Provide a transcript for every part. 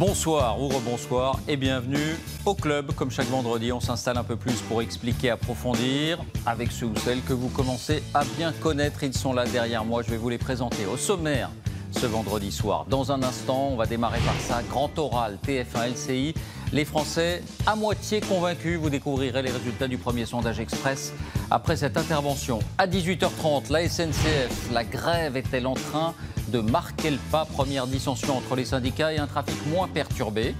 Bonsoir ou rebonsoir et bienvenue au club. Comme chaque vendredi, on s'installe un peu plus pour expliquer, approfondir avec ceux ou celles que vous commencez à bien connaître. Ils sont là derrière moi, je vais vous les présenter. Au sommaire ce vendredi soir, dans un instant, on va démarrer par ça. Grand oral, TF1 LCI. Les Français à moitié convaincus. Vous découvrirez les résultats du premier sondage express après cette intervention. À 18h30, la SNCF, la grève est-elle en train de marquer le pas? Première dissension entre les syndicats et un trafic moins perturbé.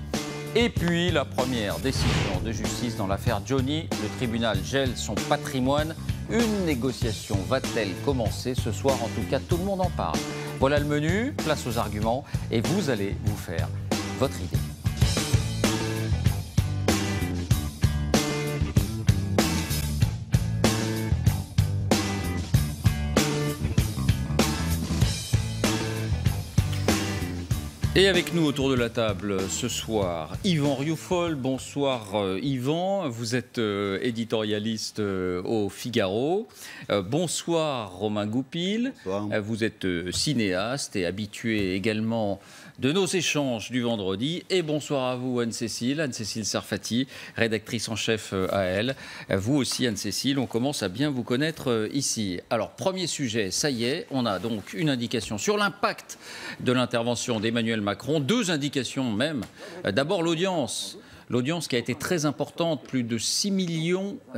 Et puis la première décision de justice dans l'affaire Johnny. Le tribunal gèle son patrimoine. Une négociation va-t-elle commencer ce soir? En tout cas, tout le monde en parle. Voilà le menu, place aux arguments et vous allez vous faire votre idée. Et avec nous autour de la table ce soir, Yvan Rioufol. Bonsoir Yvan, vous êtes éditorialiste au Figaro. Bonsoir Romain Goupil. Bonsoir. Vous êtes cinéaste et habitué également de nos échanges du vendredi. Et bonsoir à vous Anne-Cécile Sarfati, rédactrice en chef à Elle. Vous aussi Anne-Cécile, on commence à bien vous connaître ici. Alors premier sujet, ça y est, on a donc une indication sur l'impact de l'intervention d'Emmanuel Macron. Deux indications même. D'abord l'audience. L'audience qui a été très importante, plus de 6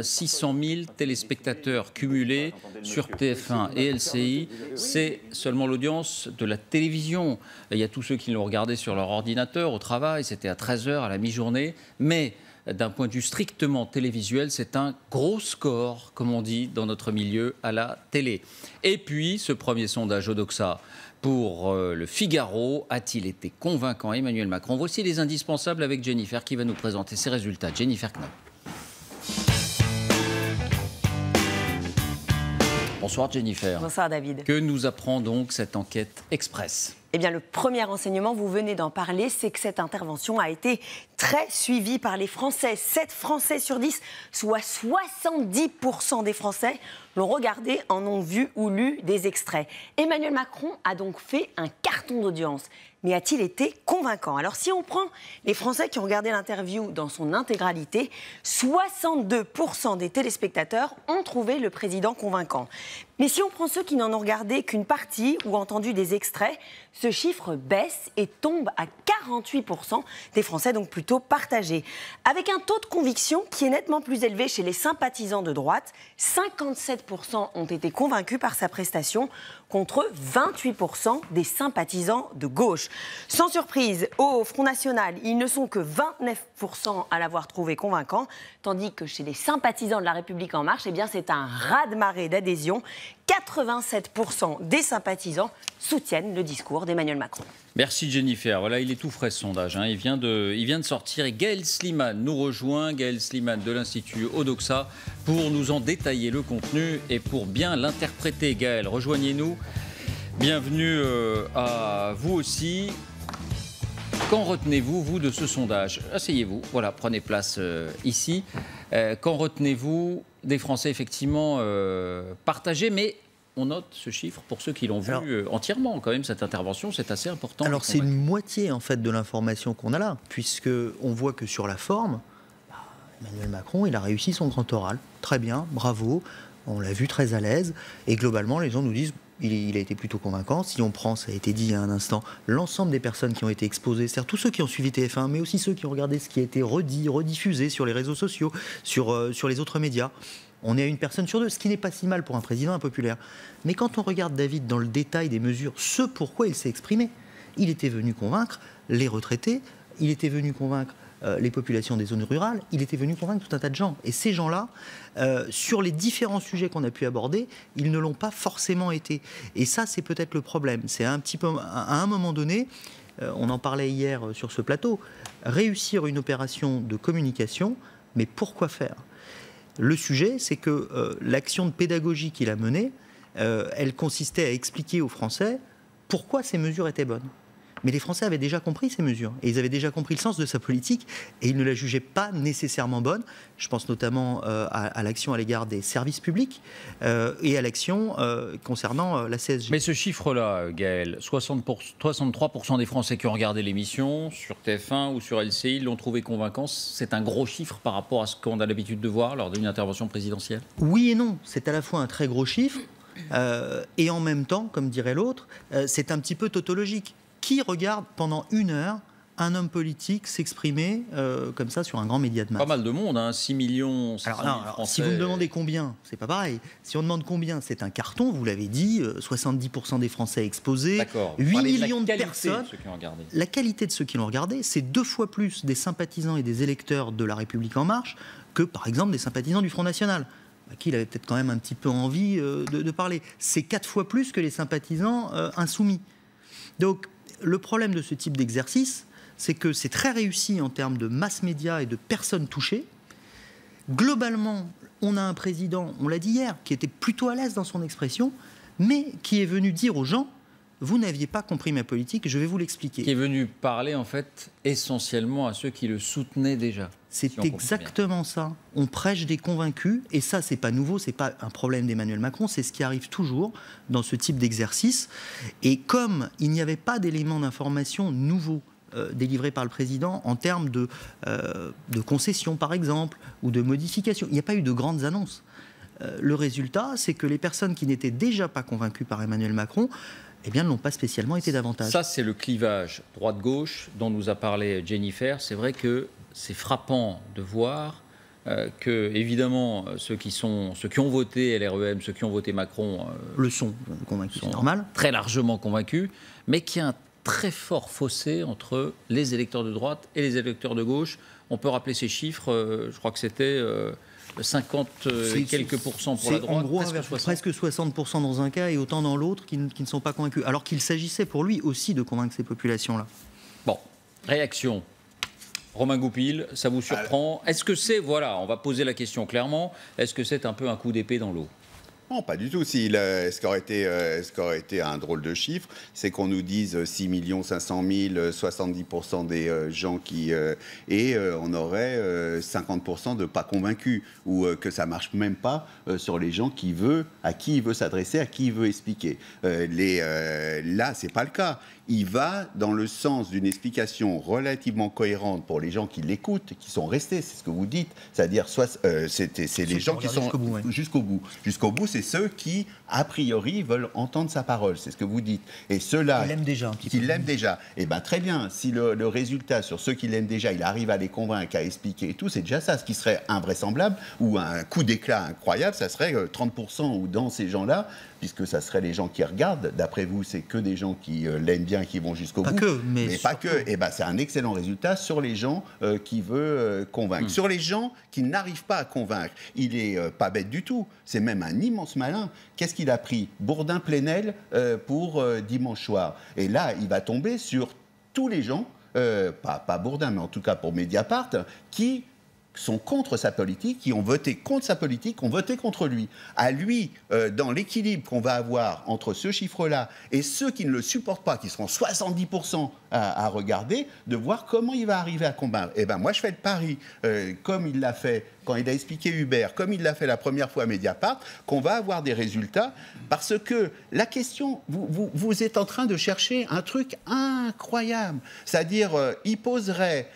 600 000 téléspectateurs cumulés sur TF1 et LCI. C'est seulement l'audience de la télévision. Il y a tous ceux qui l'ont regardé sur leur ordinateur au travail, c'était à 13h à la mi-journée. Mais d'un point de vue strictement télévisuel, c'est un gros score, comme on dit dans notre milieu, à la télé. Et puis, ce premier sondage Odoxa pour le Figaro, a-t-il été convaincant Emmanuel Macron? Voici les indispensables avec Jennifer qui va nous présenter ses résultats. Jennifer Knopp. Bonsoir Jennifer. Bonsoir David. Que nous apprend donc cette enquête express? Eh bien, le premier renseignement, vous venez d'en parler, c'est que cette intervention a été très suivie par les Français. 7 Français sur 10, soit 70% des Français l'ont regardé, en ont vu ou lu des extraits. Emmanuel Macron a donc fait un carton d'audience. Mais a-t-il été convaincant? Alors, si on prend les Français qui ont regardé l'interview dans son intégralité, 62% des téléspectateurs ont trouvé le président convaincant. Mais si on prend ceux qui n'en ont regardé qu'une partie ou entendu des extraits, ce chiffre baisse et tombe à 48% des Français, donc plutôt partagés. Avec un taux de conviction qui est nettement plus élevé chez les sympathisants de droite, 57% ont été convaincus par sa prestation, contre 28% des sympathisants de gauche. Sans surprise, au Front National, ils ne sont que 29% à l'avoir trouvé convaincant, tandis que chez les sympathisants de La République En Marche, eh bien, c'est un raz-de-marée d'adhésion. 87% des sympathisants soutiennent le discours d'Emmanuel Macron. Merci Jennifer. Voilà, il est tout frais ce sondage. Il vient de sortir et Gaël Slimane nous rejoint. Gaël Slimane de l'Institut Odoxa pour nous en détailler le contenu et pour bien l'interpréter. Gaël, rejoignez-nous. Bienvenue à vous aussi. Qu'en retenez-vous, vous, de ce sondage? Asseyez-vous, voilà, prenez place ici. Qu'en retenez-vous des Français effectivement partagés, mais on note ce chiffre pour ceux qui l'ont vu entièrement, quand même, cette intervention, c'est assez important. Alors c'est une moitié en fait de l'information qu'on a là, puisque on voit que sur la forme, Emmanuel Macron, il a réussi son grand oral, très bien, bravo, on l'a vu très à l'aise, et globalement les gens nous disent il a été plutôt convaincant. Si on prend, ça a été dit il y a un instant, l'ensemble des personnes qui ont été exposées, c'est-à-dire tous ceux qui ont suivi TF1, mais aussi ceux qui ont regardé ce qui a été rediffusé sur les réseaux sociaux, sur les autres médias. On est à 1 personne sur 2, ce qui n'est pas si mal pour un président impopulaire. Mais quand on regarde David dans le détail des mesures, ce pourquoi il s'est exprimé, il était venu convaincre les retraités, il était venu convaincre les populations des zones rurales, il était venu convaincre tout un tas de gens. Et ces gens-là, sur les différents sujets qu'on a pu aborder, ils ne l'ont pas forcément été. Et ça, c'est peut-être le problème. C'est un petit peu, à un moment donné, on en parlait hier sur ce plateau, réussir une opération de communication, mais pourquoi faire? Le sujet, c'est que l'action de pédagogie qu'il a menée, elle consistait à expliquer aux Français pourquoi ces mesures étaient bonnes. Mais les Français avaient déjà compris ces mesures, et ils avaient déjà compris le sens de sa politique, et ils ne la jugeaient pas nécessairement bonne. Je pense notamment à l'action à l'égard des services publics et à l'action concernant la CSG. Mais ce chiffre-là, Gaël, 63% des Français qui ont regardé l'émission sur TF1 ou sur LCI l'ont trouvé convaincant. C'est un gros chiffre par rapport à ce qu'on a l'habitude de voir lors d'une intervention présidentielle? Oui et non. C'est à la fois un très gros chiffre, et en même temps, comme dirait l'autre, c'est un petit peu tautologique. Qui regarde pendant 1 heure un homme politique s'exprimer comme ça sur un grand média de masse? Pas mal de monde, hein, 6 millions 500 000 Français. Si vous me demandez combien, c'est pas pareil. Si on demande combien, c'est un carton, vous l'avez dit, 70% des Français exposés, 8 millions de personnes. La qualité de ceux qui l'ont regardé, c'est 2 fois plus des sympathisants et des électeurs de La République En Marche que, par exemple, des sympathisants du Front National, à qui il avait peut-être quand même un petit peu envie de parler. C'est 4 fois plus que les sympathisants insoumis. Donc, le problème de ce type d'exercice, c'est que c'est très réussi en termes de mass média et de personnes touchées. Globalement, on a un président, on l'a dit hier, qui était plutôt à l'aise dans son expression, mais qui est venu dire aux gens: vous n'aviez pas compris ma politique, je vais vous l'expliquer. Qui est venu parler en fait essentiellement à ceux qui le soutenaient déjà. C'est exactement ça. On prêche des convaincus, et ça, c'est pas nouveau, c'est pas un problème d'Emmanuel Macron, c'est ce qui arrive toujours dans ce type d'exercice. Et comme il n'y avait pas d'éléments d'information nouveaux délivrés par le président en termes de concessions, par exemple, ou de modifications, il n'y a pas eu de grandes annonces. Le résultat, c'est que les personnes qui n'étaient déjà pas convaincues par Emmanuel Macron, eh bien, ne l'ont pas spécialement été davantage. Ça, c'est le clivage droite-gauche dont nous a parlé Jennifer. C'est vrai que c'est frappant de voir que, évidemment, ceux qui ont voté LREM, ceux qui ont voté Macron, le sont convaincus, c'est normal. Très largement convaincus, mais qu'il y a un très fort fossé entre les électeurs de droite et les électeurs de gauche. On peut rappeler ces chiffres, je crois que c'était 50 et quelques pourcents pour la droite. En gros, presque 60% dans un cas et autant dans l'autre qui ne sont pas convaincus. Alors qu'il s'agissait pour lui aussi de convaincre ces populations-là. Bon, réaction. Romain Goupil, ça vous surprend? Est-ce que c'est, voilà, on va poser la question clairement, est-ce que c'est un peu un coup d'épée dans l'eau? Non, pas du tout. Ce qui aurait été un drôle de chiffre, c'est qu'on nous dise 6 500 000, 70% des gens qui... et on aurait 50% de pas convaincus, ou que ça marche même pas sur les gens à qui il veut s'adresser, à qui il veut expliquer. Là, c'est pas le cas. Il va dans le sens d'une explication relativement cohérente pour les gens qui l'écoutent, qui sont restés, c'est ce que vous dites, c'est-à-dire c'est les gens qui sont jusqu'au bout. Jusqu'au bout, c'est ceux qui, a priori, veulent entendre sa parole, c'est ce que vous dites. Et ceux-là... Qui l'aiment déjà un petit peu. Qui l'aiment déjà. Eh bien, très bien, si le résultat sur ceux qui l'aiment déjà, il arrive à les convaincre, à expliquer et tout, c'est déjà ça. Ce qui serait invraisemblable, ou un coup d'éclat incroyable, ça serait 30% ou dans ces gens-là, puisque ça serait les gens qui regardent. D'après vous, c'est que des gens qui l'aiment bien, qui vont jusqu'au bout. Mais pas que. Et ben, c'est un excellent résultat sur les gens qui veut convaincre. Sur les gens qui n'arrivent pas à convaincre, il est pas bête du tout. C'est même un immense malin. Qu'est-ce qu'il a pris? Bourdin-Plenel pour dimanche soir. Et là, il va tomber sur tous les gens, pas Bourdin, mais en tout cas pour Mediapart, qui sont contre sa politique, qui ont voté contre sa politique, ont voté contre lui. À lui, dans l'équilibre qu'on va avoir entre ce chiffre-là et ceux qui ne le supportent pas, qui seront 70% à regarder, de voir comment il va arriver à combattre. Eh bien, moi, je fais le pari, comme il l'a fait quand il a expliqué Hubert, comme il l'a fait la première fois à Mediapart, qu'on va avoir des résultats, parce que la question, vous êtes en train de chercher un truc incroyable. C'est-à-dire, il poserait,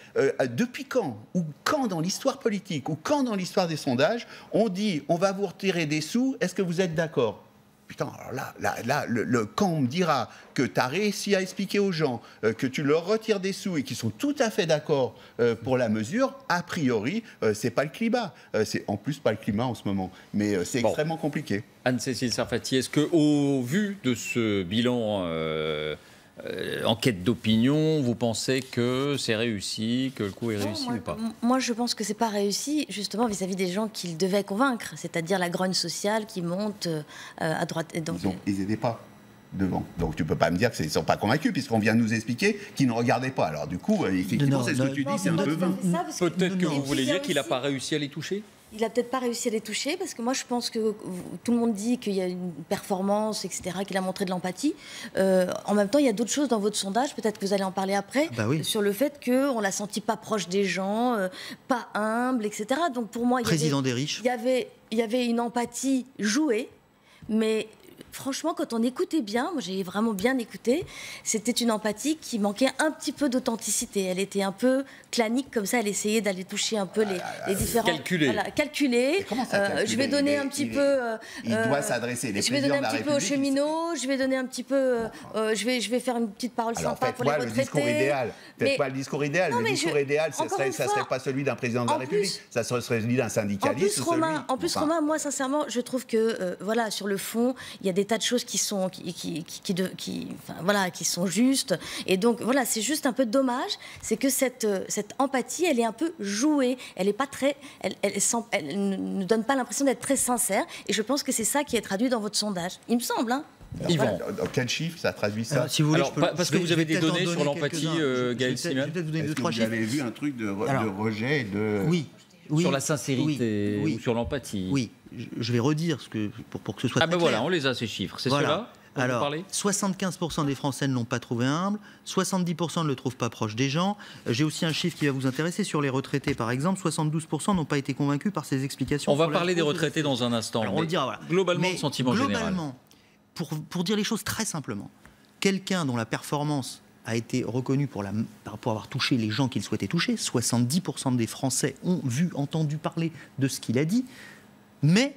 depuis quand, ou quand dans l'histoire politique, ou quand dans l'histoire des sondages, on dit, on va vous retirer des sous, est-ce que vous êtes d'accord ? Putain, alors là, quand on me dira que tu as réussi à expliquer aux gens que tu leur retires des sous et qu'ils sont tout à fait d'accord pour la mesure, a priori, c'est pas le climat. C'est en plus pas le climat en ce moment, mais c'est extrêmement compliqué. Anne-Cécile Sarfati, est-ce qu'au vu de ce bilan enquête d'opinion, vous pensez que c'est réussi, que le coup est réussi ou pas? Moi, je pense que c'est pas réussi, justement, vis-à-vis des gens qu'il devait convaincre, c'est-à-dire la grogne sociale qui monte à droite. Et donc, ils n'étaient pas devant. Donc tu peux pas me dire qu'ils ne sont pas convaincus, puisqu'on vient de nous expliquement qu'ils ne regardaient pas. Alors du coup, effectivement, c'est ce que tu dis, c'est un peu vain. Peut-être que vous voulez dire qu'il n'a pas réussi à les toucher? Il n'a peut-être pas réussi à les toucher, parce que moi, je pense que tout le monde dit qu'il y a une performance, etc., qu'il a montré de l'empathie. En même temps, il y a d'autres choses dans votre sondage, peut-être que vous allez en parler après, sur le fait qu'on ne l'a senti pas proche des gens, pas humble, etc. Donc pour moi, président des riches. Il y avait une empathie jouée, mais... Franchement, quand on écoutait bien, moi j'ai vraiment bien écouté, c'était une empathie qui manquait un petit peu d'authenticité. Elle était un peu clanique comme ça, elle essayait d'aller toucher un peu les différents... Calculer. Voilà, calculer. Comment ça, calculer? Je vais donner un petit peu... il doit s'adresser. Je vais donner un petit peu aux cheminots, je vais donner un petit peu... je vais faire une petite parole sympa pour les retraités. Le discours idéal. Faites pas le discours idéal. Le discours idéal, ça ne serait pas celui d'un président de la République, ça serait celui d'un syndicaliste. En plus, Romain, moi sincèrement, je trouve que voilà, sur le fond, il y a des tas de choses qui sont justes, et donc voilà, c'est juste un peu dommage, c'est que cette empathie, elle est un peu jouée, elle est pas très, elle ne donne pas l'impression d'être très sincère, et je pense que c'est ça qui est traduit dans votre sondage, il me semble, hein. Yvan. Dans quel chiffre ça traduit ça? Alors, si vous voulez, parce que vous avez des données sur l'empathie, Gaël Siman. Est-ce que vous avez vu un truc de rejet de... Oui. Sur la sincérité ou sur l'empathie? Oui, je vais redire pour que ce soit très clair. Voilà, on les a ces chiffres, c'est cela. Alors, 75% des Français ne l'ont pas trouvé humble, 70% ne le trouvent pas proche des gens. J'ai aussi un chiffre qui va vous intéresser sur les retraités, par exemple. 72% n'ont pas été convaincus par ses explications. On va parler des retraités dans un instant. Alors, on le dira, voilà. Globalement, le sentiment général. Pour dire les choses très simplement, quelqu'un dont la performance a été reconnu pour avoir touché les gens qu'il souhaitait toucher. 70% des Français ont vu, entendu parler de ce qu'il a dit, mais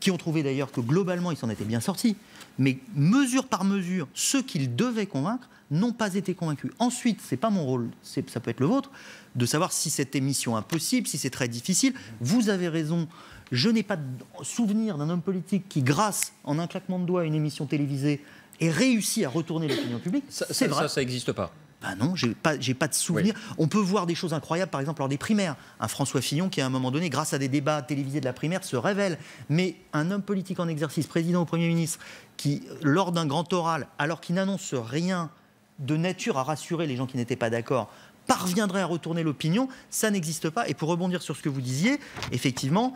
qui ont trouvé d'ailleurs que globalement il s'en était bien sorti. Mais mesure par mesure, ceux qu'il devait convaincre n'ont pas été convaincus. Ensuite, c'est pas mon rôle, ça peut être le vôtre, de savoir si cette émission est impossible, si c'est très difficile. Vous avez raison. Je n'ai pas de souvenir d'un homme politique qui, grâce en un claquement de doigts à une émission télévisée, et réussi à retourner l'opinion publique. C'est vrai. Ça n'existe pas. Ben non, j'ai pas de souvenir. Oui. On peut voir des choses incroyables, par exemple lors des primaires. Un François Fillon qui, à un moment donné, grâce à des débats télévisés de la primaire, se révèle. Mais un homme politique en exercice, président ou Premier ministre, qui, lors d'un grand oral, alors qu'il n'annonce rien de nature à rassurer les gens qui n'étaient pas d'accord, parviendrait à retourner l'opinion, ça n'existe pas. Et pour rebondir sur ce que vous disiez, effectivement,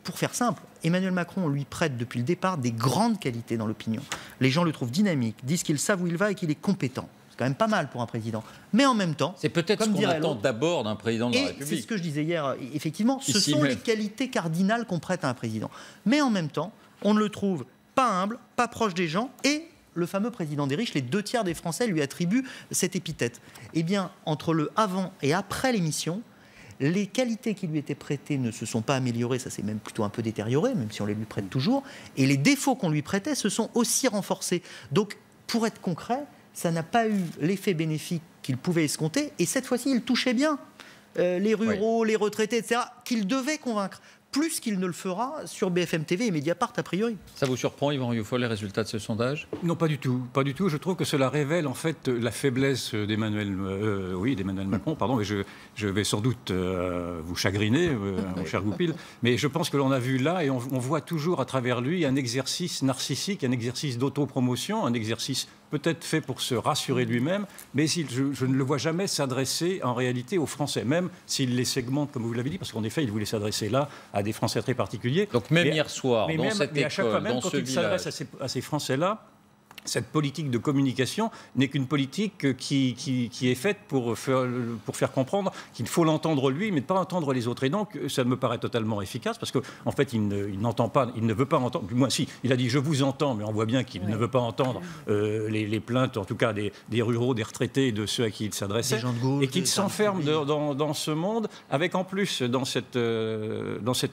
pour faire simple, Emmanuel Macron lui prête depuis le départ des grandes qualités dans l'opinion. Les gens le trouvent dynamique, disent qu'il sait où il va et qu'il est compétent. C'est quand même pas mal pour un président. Mais en même temps... C'est peut-être ce qu'on attend d'abord d'un président de la République. C'est ce que je disais hier, effectivement, ce sont les qualités cardinales qu'on prête à un président. Mais en même temps, on ne le trouve pas humble, pas proche des gens, et le fameux président des riches, les 2/3 des Français lui attribuent cette épithète. Eh bien, entre le avant et après l'émission, les qualités qui lui étaient prêtées ne se sont pas améliorées, ça s'est même plutôt un peu détérioré, même si on les lui prête toujours, et les défauts qu'on lui prêtait se sont aussi renforcés. Donc, pour être concret, ça n'a pas eu l'effet bénéfique qu'il pouvait escompter, et cette fois-ci, il touchait bien les ruraux, les retraités, etc., qu'il devait convaincre, plus qu'il ne le fera sur BFM TV et Mediapart a priori. Ça vous surprend, Yvan Rioufol, les résultats de ce sondage? Non, pas du tout. Pas du tout. Je trouve que cela révèle en fait la faiblesse d'Emmanuel Macron. Pardon, mais je vais sans doute vous chagriner, mon cher Goupil. Mais je pense que l'on a vu là, et on voit toujours à travers lui un exercice narcissique, un exercice d'autopromotion, un exercice peut-être fait pour se rassurer lui-même, mais je ne le vois jamais s'adresser en réalité aux Français, même s'il les segmente, comme vous l'avez dit, parce qu'en effet, il voulait s'adresser là à des Français très particuliers. Donc même hier soir, dans cette école, à chaque fois, même dans quand ce il s'adresse à ces Français-là, cette politique de communication n'est qu'une politique qui est faite pour faire comprendre qu'il faut l'entendre lui, mais ne pas entendre les autres. Et donc, ça me paraît totalement efficace, parce qu'en fait, il n'entend pas, il ne veut pas entendre. Du moins, si, il a dit « je vous entends », mais on voit bien qu'il ne veut pas entendre les plaintes, en tout cas des ruraux, des retraités, de ceux à qui il s'adressait, et qu'il s'enferme dans ce monde, avec en plus, dans cet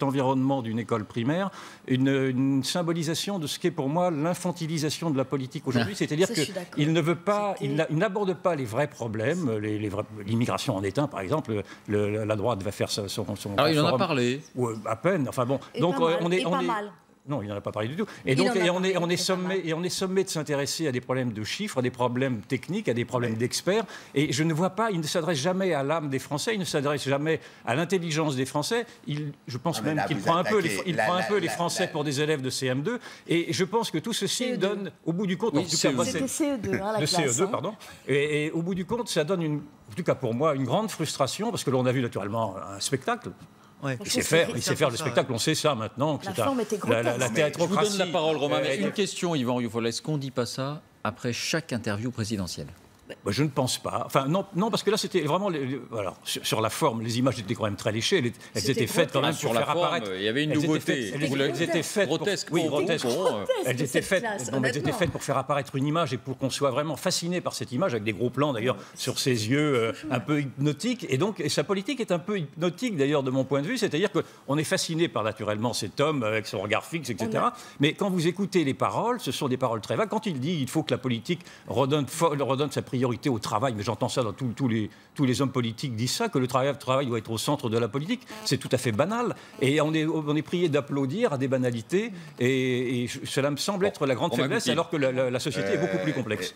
environnement d'une école primaire, une symbolisation de ce qu'est pour moi l'infantilisation de la politique aujourd'hui, c'est-à-dire qu'il ne veut pas, il n'aborde pas les vrais problèmes, l'immigration en est un, par exemple, la droite va faire son Alors il en a parlé. Ou à peine, enfin bon. Donc on est mal. Non, il n'en a pas parlé du tout. Et donc, on est sommé de s'intéresser à des problèmes de chiffres, à des problèmes techniques, à des problèmes d'experts. Et je ne vois pas, il ne s'adresse jamais à l'âme des Français, il ne s'adresse jamais à l'intelligence des Français. Je pense même qu'il prend un peu les Français pour des élèves de CM2. Et je pense que tout ceci donne, au bout du compte, en tout cas, c'était CE2, la classe. CE2, pardon. Et au bout du compte, ça donne en tout cas pour moi, une grande frustration, parce que l'on a vu naturellement un spectacle. Ouais. Il sait faire le spectacle, on sait ça maintenant. La forme était grotesque. La théâtrocratie. Je vous donne la parole, Romain. Mais une question, Yvan Rioufol. Est-ce qu'on ne dit pas ça après chaque interview présidentielle? Je ne pense pas. Enfin, non, parce que là, c'était vraiment... Alors, sur la forme, les images étaient quand même très léchées. Elles étaient faites quand même pour faire apparaître... Il y avait une nouveauté. Elles étaient faites grotesques. Oui, grotesques. Elles étaient faites pour faire apparaître une image et pour qu'on soit vraiment fasciné par cette image, avec des gros plans, d'ailleurs, sur ses yeux un peu hypnotiques. Et sa politique est un peu hypnotique, d'ailleurs, de mon point de vue. C'est-à-dire qu'on est fasciné par, naturellement, cet homme avec son regard fixe, etc. Mais quand vous écoutez les paroles, ce sont des paroles très vagues. Quand il dit qu'il faut que la politique redonne sa priorité au travail, mais j'entends ça dans tous les hommes politiques disent ça, que le travail doit être au centre de la politique, c'est tout à fait banal. Et on est prié d'applaudir à des banalités, et cela me semble être la grande faiblesse, alors que la société est beaucoup plus complexe.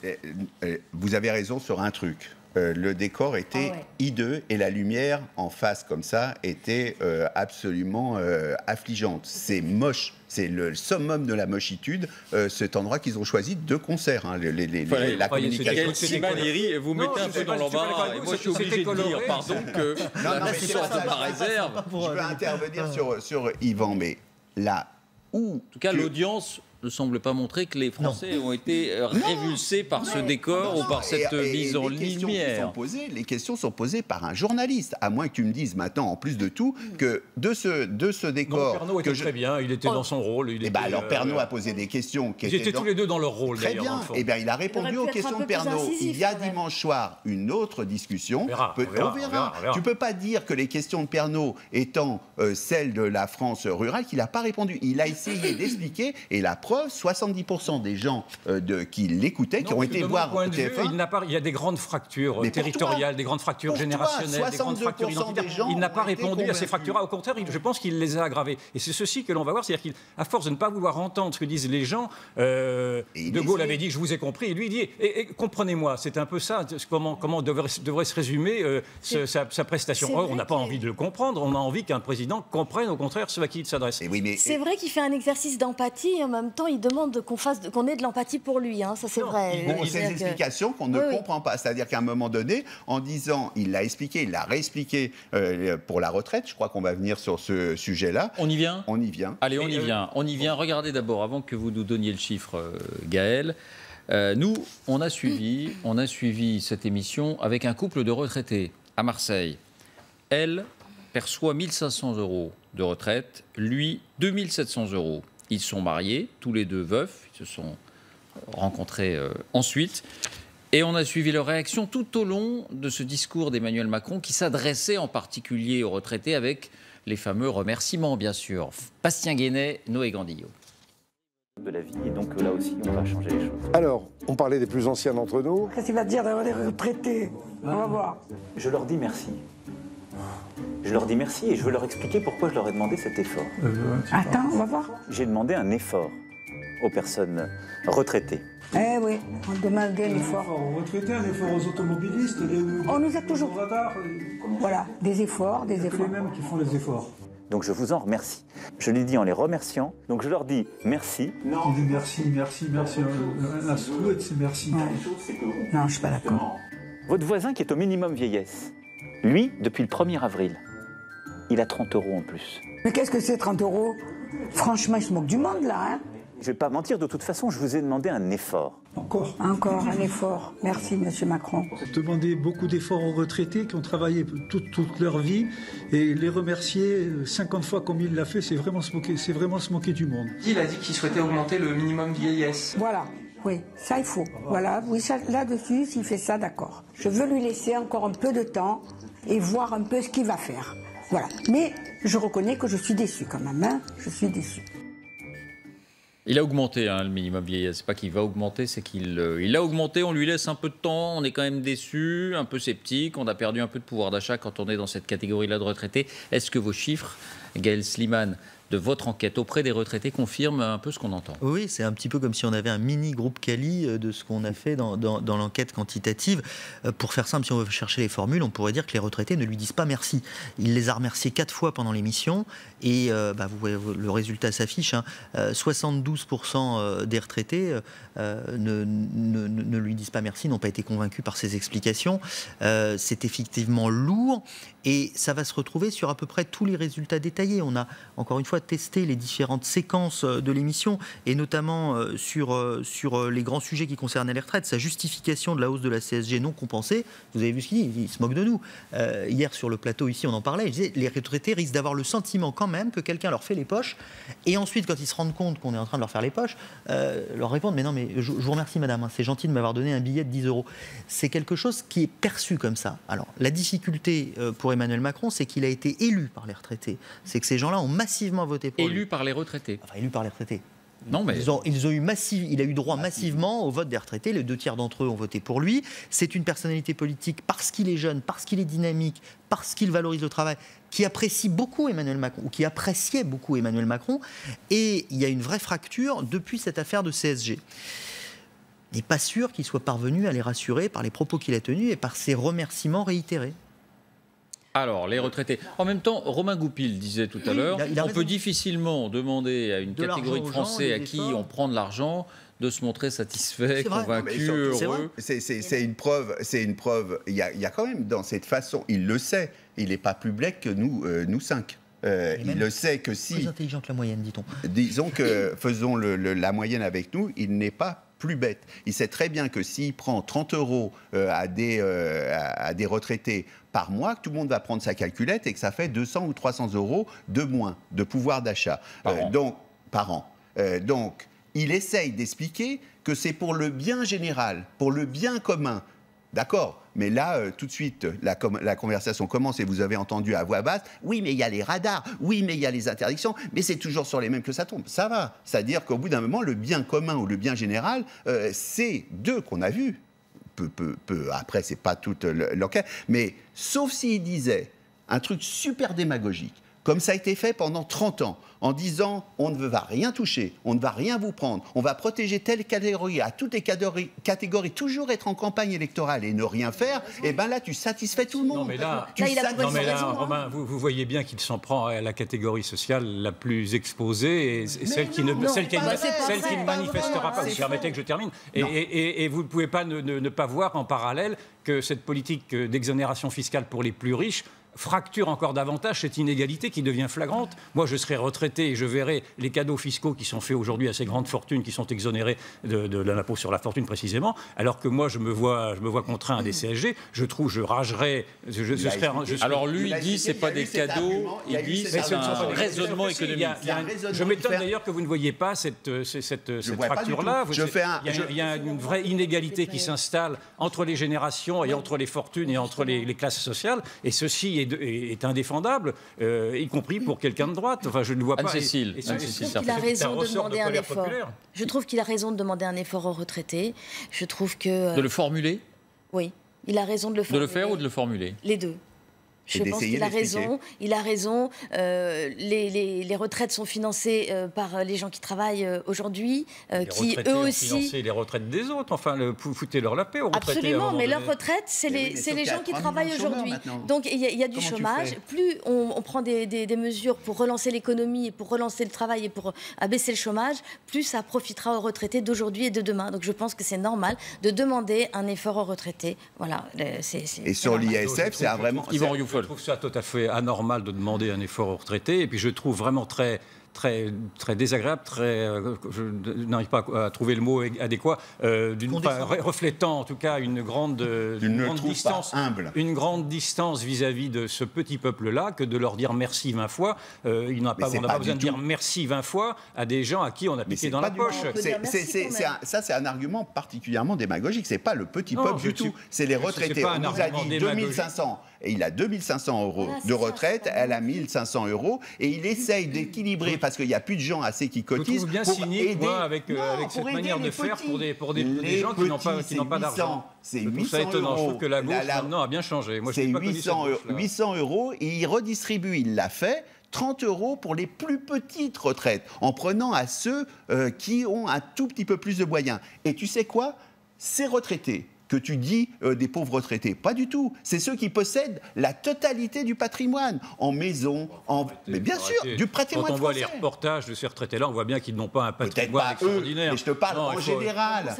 Vous avez raison sur un truc. Le décor était hideux et la lumière en face comme ça était absolument affligeante. C'est moche. C'est le summum de la mochitude, cet endroit qu'ils ont choisi de concert, hein, la communication. Vous mettez un peu dans l'embarras, et moi je suis obligé de dire, pardon, que la sortie de la réserve... Je peux intervenir sur Yvan, mais là où... En tout cas, l'audience ne semble pas montrer que les Français ont été révulsés par ce décor ou par cette mise en lumière. Les questions sont posées par un journaliste, à moins que tu me dises maintenant, en plus de tout, que de ce décor... Non, Pernaut était très bien, il était dans son rôle. Alors Pernaut a posé des questions... Ils étaient tous les deux dans leur rôle, très bien. Eh bien, il a répondu aux questions de Pernaut. Il y a dimanche soir une autre discussion. On verra. Tu ne peux pas dire que les questions de Pernaut étant celles de la France rurale, qu'il n'a pas répondu. Il a essayé d'expliquer, et la preuve, 70% des gens qui l'écoutaient, qui ont été voir TF1... Il y a des grandes fractures territoriales, des grandes fractures générationnelles, des grandes fractures identitaires. Il n'a pas répondu à ces fractures-là. Au contraire, je pense qu'il les a aggravées. Et c'est ceci que l'on va voir, c'est-à-dire qu'à force de ne pas vouloir entendre ce que disent les gens, De Gaulle avait dit « je vous ai compris », et lui dit « comprenez-moi ». C'est un peu ça, comment devrait se résumer sa prestation. Or, on n'a pas envie de le comprendre, on a envie qu'un président comprenne au contraire ce à qui il s'adresse. C'est vrai qu'il fait un exercice d'empathie, et en même temps, il demande qu'on ait de l'empathie pour lui, hein, ça c'est vrai. C'est des explications qu'on ne comprend pas. C'est-à-dire qu'à un moment donné, en disant, il l'a expliqué, il l'a réexpliqué pour la retraite, je crois qu'on va venir sur ce sujet-là. On y vient ? On y vient. Allez, on y vient. Regardez d'abord, avant que vous nous donniez le chiffre, Gaël, nous, on a suivi cette émission avec un couple de retraités à Marseille. Elle perçoit 1 500 € de retraite, lui 2 700 €. Ils sont mariés, tous les deux veufs, ils se sont rencontrés ensuite. Et on a suivi leur réaction tout au long de ce discours d'Emmanuel Macron qui s'adressait en particulier aux retraités avec les fameux remerciements, bien sûr. Bastien Guénet, Noé Gandillot. De la vie, et donc là aussi, on va changer les choses. Alors, on parlait des plus anciens d'entre nous. Qu'est-ce qu'il va te dire d'avoir des retraités? On va voir. Je leur dis merci. Je leur dis merci et je veux leur expliquer pourquoi je leur ai demandé cet effort. Attends, on va voir. J'ai demandé un effort aux personnes retraitées. Eh oui, on demande un effort. Aux retraités, un effort aux automobilistes. On nous a toujours... Voilà, des efforts. C'est les mêmes qui font les efforts. Donc je vous en remercie. Je les dis en les remerciant. Donc je leur dis merci. Non. Tu dis merci. La souhaite, c'est merci. Ouais. Non, je ne suis pas d'accord. Votre voisin qui est au minimum vieillesse, lui, depuis le 1er avril, il a 30 € en plus. Mais qu'est-ce que c'est 30 €? Franchement, il se moque du monde, là. Hein, je ne vais pas mentir, de toute façon, je vous ai demandé un effort. Encore un effort. Merci, monsieur Macron. Demander beaucoup d'efforts aux retraités qui ont travaillé toute leur vie et les remercier 50 fois comme il l'a fait, c'est vraiment se moquer du monde. Il a dit qu'il souhaitait augmenter le minimum vieillesse. Voilà. Oui, ça il faut. Voilà, oui, là-dessus, s'il fait ça, d'accord. Je veux lui laisser encore un peu de temps et voir un peu ce qu'il va faire. Voilà. Mais je reconnais que je suis déçue quand même. Hein. Je suis déçue. Il a augmenté le minimum vieillesse. C'est pas qu'il va augmenter, c'est qu'il a augmenté. On lui laisse un peu de temps. On est quand même déçu, un peu sceptique. On a perdu un peu de pouvoir d'achat quand on est dans cette catégorie-là de retraités. Est-ce que vos chiffres, Gaël Slimane, de votre enquête auprès des retraités confirme un peu ce qu'on entend. Oui, c'est un petit peu comme si on avait un mini-groupe Cali de ce qu'on a fait dans l'enquête quantitative. Pour faire simple, si on veut chercher les formules, on pourrait dire que les retraités ne lui disent pas merci. Il les a remerciés 4 fois pendant l'émission et vous voyez, le résultat s'affiche. 72% des retraités ne lui disent pas merci, n'ont pas été convaincus par ses explications. C'est effectivement lourd et ça va se retrouver sur à peu près tous les résultats détaillés. On a encore une fois testé les différentes séquences de l'émission et notamment sur les grands sujets qui concernaient les retraites, sa justification de la hausse de la CSG non compensée. Vous avez vu ce qu'il dit, il se moque de nous. Hier sur le plateau ici on en parlait, il disait les retraités risquent d'avoir le sentiment quand même que quelqu'un leur fait les poches et ensuite quand ils se rendent compte qu'on est en train de leur faire les poches, leur répondre mais non mais je vous remercie madame, hein, c'est gentil de m'avoir donné un billet de 10 €. C'est quelque chose qui est perçu comme ça. Alors la difficulté pour Emmanuel Macron, c'est qu'il a été élu par les retraités. C'est que ces gens-là ont massivement voté pour lui. Élu par les retraités. Enfin, élu par les retraités. Non, mais... il a eu droit massivement au vote des retraités. Les 2 tiers d'entre eux ont voté pour lui. C'est une personnalité politique parce qu'il est jeune, parce qu'il est dynamique, parce qu'il valorise le travail, qui apprécie beaucoup Emmanuel Macron, ou qui appréciait beaucoup Emmanuel Macron. Et il y a une vraie fracture depuis cette affaire de CSG. Il n'est pas sûr qu'il soit parvenu à les rassurer par les propos qu'il a tenus et par ses remerciements réitérés. Alors, les retraités. En même temps, Romain Goupil disait tout à l'heure, on peut difficilement demander à une catégorie de Français à qui on prend de l'argent de se montrer satisfait, convaincu, heureux. C'est une preuve. Il y a quand même dans cette façon, il le sait, il n'est pas plus blême que nous 5. Il le sait que si... Plus intelligent que la moyenne, dit-on. Disons que faisons la moyenne avec nous, il n'est pas plus bête. Il sait très bien que s'il prend 30 € à des retraités par mois, que tout le monde va prendre sa calculette et que ça fait 200 ou 300 € de moins de pouvoir d'achat par an. Donc, il essaye d'expliquer que c'est pour le bien général, pour le bien commun. D'accord, mais là, tout de suite, la conversation commence et vous avez entendu à voix basse, oui, mais il y a les radars, oui, mais il y a les interdictions, mais c'est toujours sur les mêmes que ça tombe. Ça va. C'est-à-dire qu'au bout d'un moment, le bien commun ou le bien général, c'est 2 qu'on a vus. Après, c'est pas toute l'enquête, mais sauf s'il disait un truc super démagogique, comme ça a été fait pendant 30 ans, en disant on ne va rien toucher, on ne va rien vous prendre, on va protéger telle catégorie, à toutes les catégories, toujours être en campagne électorale et ne rien faire, et bien là, tu satisfais tout le monde. Non, mais là, Romain, vous voyez bien qu'il s'en prend à la catégorie sociale la plus exposée et celle qui ne manifestera pas. Vous permettez que je termine. Et vous ne pouvez pas ne pas voir en parallèle que cette politique d'exonération fiscale pour les plus riches fracture encore davantage cette inégalité qui devient flagrante. Moi, je serai retraité et je verrai les cadeaux fiscaux qui sont faits aujourd'hui à ces grandes fortunes qui sont exonérées de l'impôt sur la fortune précisément, alors que moi, je me vois contraint à des CSG. Je ragerai. Alors lui, il dit c'est pas des cadeaux, il dit c'est un raisonnement économique. Je m'étonne d'ailleurs que vous ne voyez pas cette fracture-là. Il y a une vraie inégalité qui s'installe entre les générations et entre les fortunes et entre les classes sociales, et ceci est indéfendable, y compris pour quelqu'un de droite. Enfin, je ne vois pas. Anne-Cécile, il a raison de demander un effort. Je trouve qu'il a raison de demander un effort aux retraités. Je trouve que... De le formuler ? Oui, il a raison de le formuler. De le faire ou de le formuler ? Les deux. Je pense qu'il a raison. Il a raison. Les retraites sont financées par les gens qui travaillent aujourd'hui, qui eux aussi financé les retraites des autres. Enfin, foutez-leur la paix aux retraités. Absolument, mais leur retraite, c'est les gens qui travaillent aujourd'hui. Donc il y a du chômage. Plus on prend des mesures pour relancer l'économie, pour relancer le travail et pour abaisser le chômage, plus ça profitera aux retraités d'aujourd'hui et de demain. Donc je pense que c'est normal de demander un effort aux retraités. Voilà. Et sur l'ISF, c'est vraiment. Je trouve ça tout à fait anormal de demander un effort aux retraités, et puis je trouve vraiment très désagréable, je n'arrive pas à trouver le mot adéquat, reflétant en tout cas une grande distance vis-à-vis de ce petit peuple-là, que de leur dire merci 20 fois. On n'a pas besoin de dire merci 20 fois à des gens à qui on a piqué dans la poche. Ça, c'est un argument particulièrement démagogique. C'est pas le petit peuple du tout. C'est les retraités. On nous a dit 2500. Et il a 2500 € de retraite, elle a 1500 €, et il essaye d'équilibrer, parce qu'il n'y a plus de gens assez qui cotisent. Je trouve bien cynique, moi, avec cette manière de faire pour des gens qui n'ont pas d'argent. C'est 800 €. Je trouve que la gauche, maintenant, a bien changé. C'est 800 €, et il redistribue, il l'a fait, 30 € pour les plus petites retraites, en prenant à ceux qui ont un tout petit peu plus de moyens. Et tu sais quoi ? Ces retraités que tu dis des pauvres retraités. Pas du tout. C'est ceux qui possèdent la totalité du patrimoine, en maison, mais bien sûr, du patrimoine français. Quand on voit les français. reportages de ces retraités-là, on voit bien qu'ils n'ont pas un patrimoine extraordinaire. Mais je te parle en général.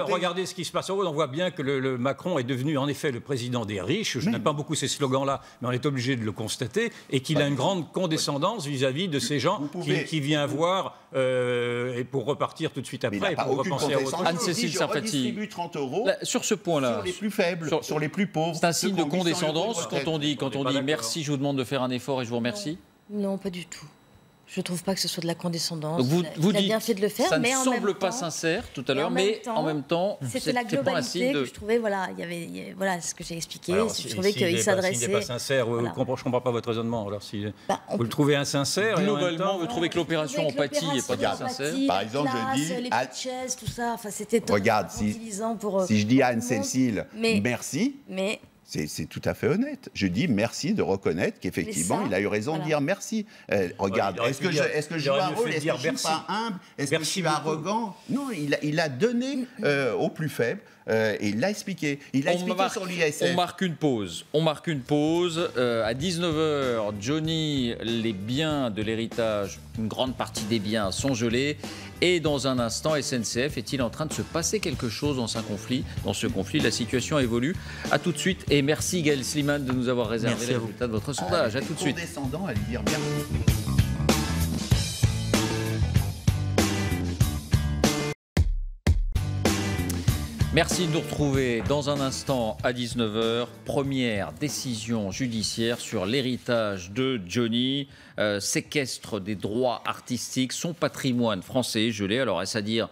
Regardez ce qui se passe en haut. On voit bien que le Macron est devenu en effet le président des riches. Je n'aime pas beaucoup ces slogans-là, mais on est obligé de le constater, et qu'il a une grande condescendance vis-à-vis de ces gens qui vient voir et pour repartir tout de suite après, pour repenser à autre chose. Anne-Cécile Sarfati. Distribue 30 € sur ce point-là, sur les plus faibles, sur les plus pauvres. C'est un signe de condescendance quand on dit merci, je vous demande de faire un effort et je vous remercie. Non, pas du tout. Je ne trouve pas que ce soit de la condescendance. Donc vous il a dites, bien fait de le faire, ça mais ne semble pas sincère tout à l'heure, mais en même temps, c'était la globalité que je trouvais. Voilà, voilà ce que j'ai expliqué. Alors, je trouvais qu'il s'adressait. S'il n'est pas sincère, je ne comprends pas votre raisonnement. Alors, vous le trouvez insincère, globalement, vous trouvez que l'opération empathie n'est pas très sincère. Par exemple, je dis, les petites chaises, tout ça. Enfin, c'était regarde, si je dis à Anne-Cécile, merci. Mais c'est tout à fait honnête. Je dis merci de reconnaître qu'effectivement, il a eu raison de dire merci. Regarde, est-ce que je joue un rôle? Est-ce que je ne suis pas humble? Est-ce que je suis arrogant? Non, il a donné aux plus faibles. Et il l'a expliqué. Il a expliqué sur l'ISF. On marque une pause. À 19h, Johnny, les biens de l'héritage, une grande partie des biens sont gelés. Et dans un instant, SNCF, est-il en train de se passer quelque chose dans ce conflit? La situation évolue. A tout de suite. Et merci Gaël Slimane de nous avoir réservé les résultats de votre sondage. A tout de suite. Condescendant à lui dire merci. Merci de nous retrouver dans un instant à 19h. Première décision judiciaire sur l'héritage de Johnny. Séquestre des droits artistiques, son patrimoine français gelé. Alors est-ce à dire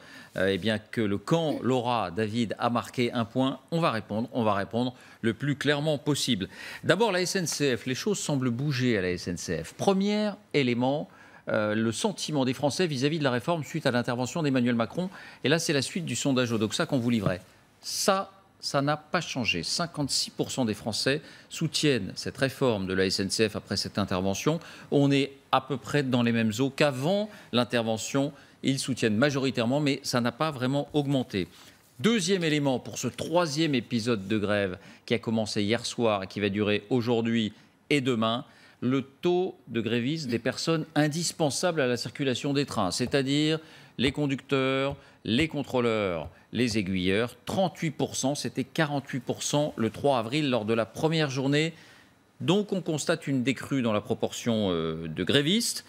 que le camp Laura David a marqué un point? On va répondre le plus clairement possible. D'abord la SNCF, les choses semblent bouger à la SNCF. Premier élément, le sentiment des Français vis-à-vis de la réforme suite à l'intervention d'Emmanuel Macron. Et là, c'est la suite du sondage Odoxa qu'on vous livrait. Ça n'a pas changé. 56% des Français soutiennent cette réforme de la SNCF après cette intervention. On est à peu près dans les mêmes eaux qu'avant l'intervention. Ils soutiennent majoritairement, mais ça n'a pas vraiment augmenté. Deuxième élément pour ce troisième épisode de grève qui a commencé hier soir et qui va durer aujourd'hui et demain, le taux de grévistes des personnes indispensables à la circulation des trains, c'est-à-dire les conducteurs, les contrôleurs, les aiguilleurs. 38%, c'était 48% le 3 avril lors de la première journée. Donc on constate une décrue dans la proportion de grévistes.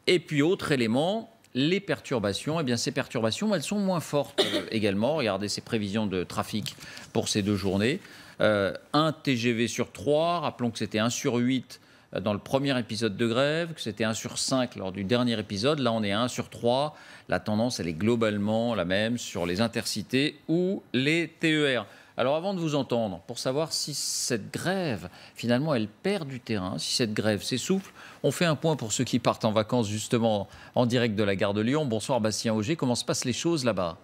Et puis autre élément, les perturbations. Eh bien ces perturbations, elles sont moins fortes également. Regardez ces prévisions de trafic pour ces 2 journées. 1 TGV sur 3, rappelons que c'était 1 sur 8 dans le premier épisode de grève, que c'était 1 sur 5 lors du dernier épisode. Là, on est à 1 sur 3. La tendance, elle est globalement la même sur les intercités ou les TER. Alors, avant de vous entendre, pour savoir si cette grève, finalement, elle perd du terrain, si cette grève s'essouffle, on fait un point pour ceux qui partent en vacances, justement, en direct de la gare de Lyon. Bonsoir, Bastien Auger. Comment se passent les choses là-bas ?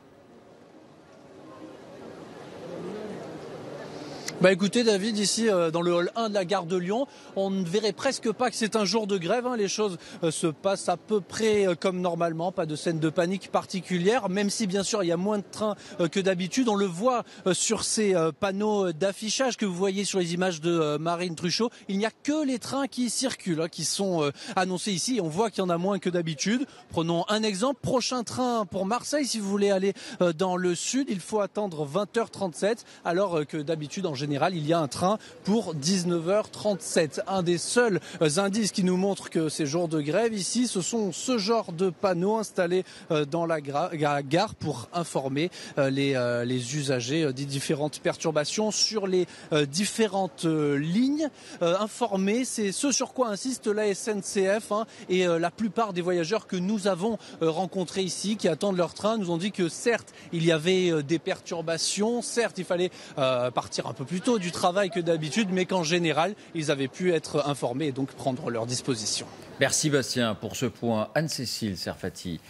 Écoutez David, ici dans le hall 1 de la gare de Lyon, on ne verrait presque pas que c'est un jour de grève. Les choses se passent à peu près comme normalement, pas de scène de panique particulière, même si bien sûr il y a moins de trains que d'habitude. On le voit sur ces panneaux d'affichage que vous voyez sur les images de Marine Truchot. Il n'y a que les trains qui circulent, qui sont annoncés ici. Et on voit qu'il y en a moins que d'habitude. Prenons un exemple, prochain train pour Marseille. Si vous voulez aller dans le sud, il faut attendre 20h37, alors que d'habitude en général, il y a un train pour 19h37. Un des seuls indices qui nous montre que ces jours de grève ici, ce sont ce genre de panneaux installés dans la gare pour informer les usagers des différentes perturbations sur les différentes lignes. Informer, c'est ce sur quoi insiste la SNCF et la plupart des voyageurs que nous avons rencontrés ici, qui attendent leur train, nous ont dit que certes, il y avait des perturbations, certes, il fallait partir un peu plus tôt du travail que d'habitude, mais qu'en général, ils avaient pu être informés et donc prendre leurs dispositions. Merci Bastien pour ce point. Anne-Cécile Sarfati,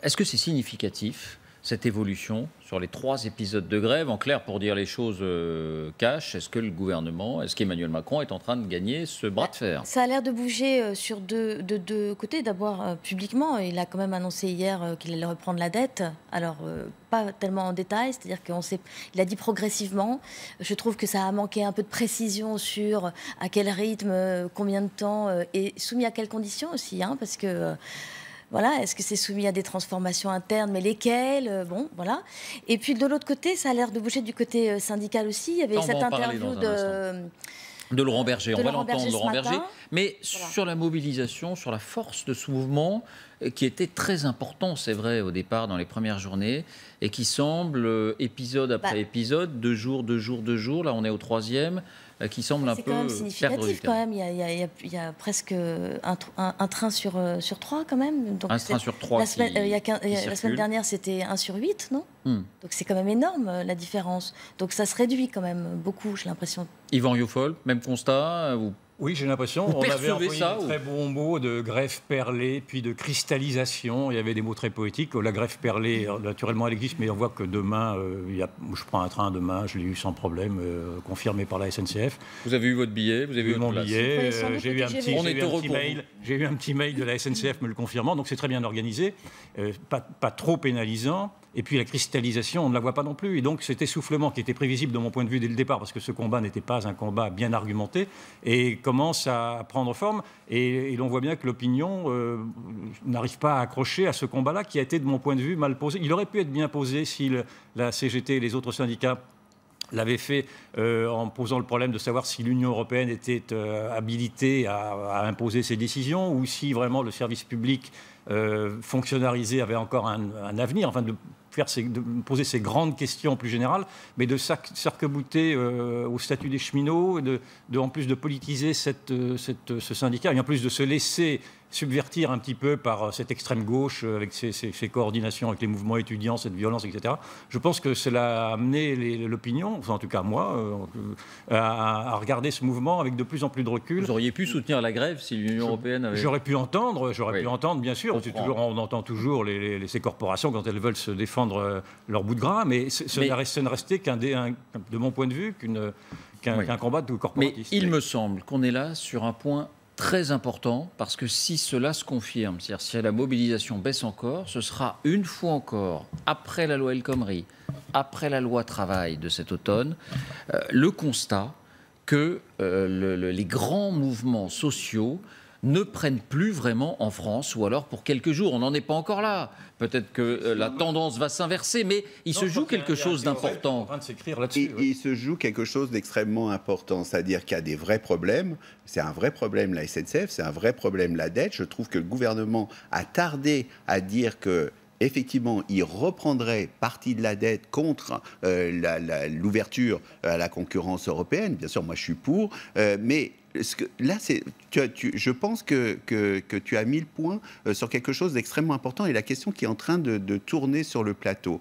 est-ce que c'est significatif cette évolution sur les 3 épisodes de grève? En clair, pour dire les choses cash, est-ce que le gouvernement, est-ce qu'Emmanuel Macron est en train de gagner ce bras de fer? Ça a l'air de bouger sur deux côtés. D'abord, publiquement, il a quand même annoncé hier qu'il allait reprendre la dette. Alors, pas tellement en détail, c'est-à-dire qu'il a dit progressivement. Je trouve que ça a manqué un peu de précision sur à quel rythme, combien de temps et soumis à quelles conditions aussi, hein, parce que... Voilà, est-ce que c'est soumis à des transformations internes, mais lesquelles? Bon, voilà. Et puis de l'autre côté, ça a l'air de bouger du côté syndical aussi. Il y avait cette interview de Laurent Berger. On va l'entendre, Laurent Berger. Mais voilà. Sur la mobilisation, sur la force de ce mouvement, qui était très important, c'est vrai, au départ, dans les premières journées, et qui semble, épisode après épisode, 2 jours, là on est au 3e, qui semble un peu perdre du temps. C'est quand même significatif, quand même. Il y a presque un train sur 3, quand même. Donc un train sur 3 la semaine dernière, c'était 1 sur 8, non? Donc c'est quand même énorme, la différence. Donc ça se réduit quand même beaucoup, j'ai l'impression. Yvan Rioufol, même constat Oui, j'ai l'impression. On avait employé des très bons mots de greffe perlée, puis de cristallisation. Il y avait des mots très poétiques. La greffe perlée, naturellement, elle existe, mais on voit que demain, je prends un train demain, je l'ai eu sans problème, confirmé par la SNCF. Vous avez eu votre billet, vous avez eu mon billet. J'ai eu un petit mail de la SNCF me le confirmant, donc c'est très bien organisé, pas trop pénalisant. Et puis la cristallisation, on ne la voit pas non plus. Et donc cet essoufflement qui était prévisible de mon point de vue dès le départ, parce que ce combat n'était pas un combat bien argumenté, et commence à prendre forme. Et l'on voit bien que l'opinion n'arrive pas à accrocher à ce combat-là, qui a été, de mon point de vue, mal posé. Il aurait pu être bien posé si la CGT et les autres syndicats l'avait fait en posant le problème de savoir si l'Union européenne était habilitée à imposer ses décisions, ou si vraiment le service public fonctionnalisé avait encore un avenir, enfin de poser ces grandes questions plus générales, mais de s'arc-bouter au statut des cheminots, en plus de politiser ce syndicat, et en plus de se laisser subvertir un petit peu par cette extrême gauche, avec ses coordinations avec les mouvements étudiants, cette violence, etc. Je pense que cela a amené l'opinion, enfin en tout cas moi, à regarder ce mouvement avec de plus en plus de recul. Vous auriez pu soutenir la grève si l'Union européenne avait... J'aurais pu entendre, bien sûr. On entend toujours ces corporations quand elles veulent se défendre leur bout de gras, mais ce ne restait de mon point de vue, qu'un combat de corporatistes. Mais il me semble qu'on est là sur un point très important, parce que si cela se confirme, c'est-à-dire si la mobilisation baisse encore, ce sera une fois encore, après la loi El Khomri, après la loi travail de cet automne, le constat que les grands mouvements sociaux ne prennent plus vraiment en France, ou alors pour quelques jours. On n'en est pas encore là. Peut-être que la tendance va s'inverser, mais il se joue quelque chose d'important. Il se joue quelque chose d'extrêmement important, c'est-à-dire qu'il y a des vrais problèmes. C'est un vrai problème la SNCF, c'est un vrai problème la dette. Je trouve que le gouvernement a tardé à dire que effectivement, il reprendrait partie de la dette contre l'ouverture à la concurrence européenne. Bien sûr, moi, je suis pour, mais là, je pense que tu as mis le point sur quelque chose d'extrêmement important, et la question qui est en train de tourner sur le plateau.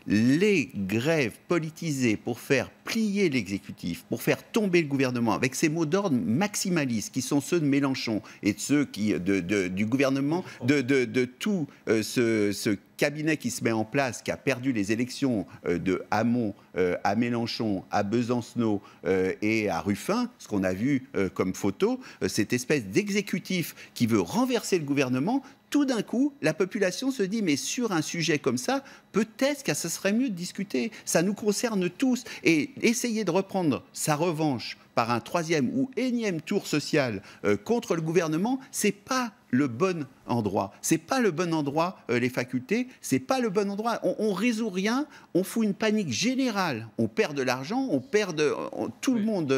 Les grèves politisées pour faire plier l'exécutif, pour faire tomber le gouvernement, avec ces mots d'ordre maximalistes qui sont ceux de Mélenchon et de ceux du gouvernement, de tout ce cabinet qui se met en place, qui a perdu les élections de Hamon à Mélenchon, à Besancenot et à Ruffin, ce qu'on a vu comme photo, cette espèce d'exécutif qui veut renverser le gouvernement. Tout d'un coup, la population se dit, mais sur un sujet comme ça, peut-être que ça serait mieux de discuter. Ça nous concerne tous. Et essayer de reprendre sa revanche par un 3e ou énième tour social contre le gouvernement, c'est pas le bon endroit. C'est pas le bon endroit, les facultés, c'est pas le bon endroit. On résout rien, on fout une panique générale. On perd de l'argent, on perd tout le monde.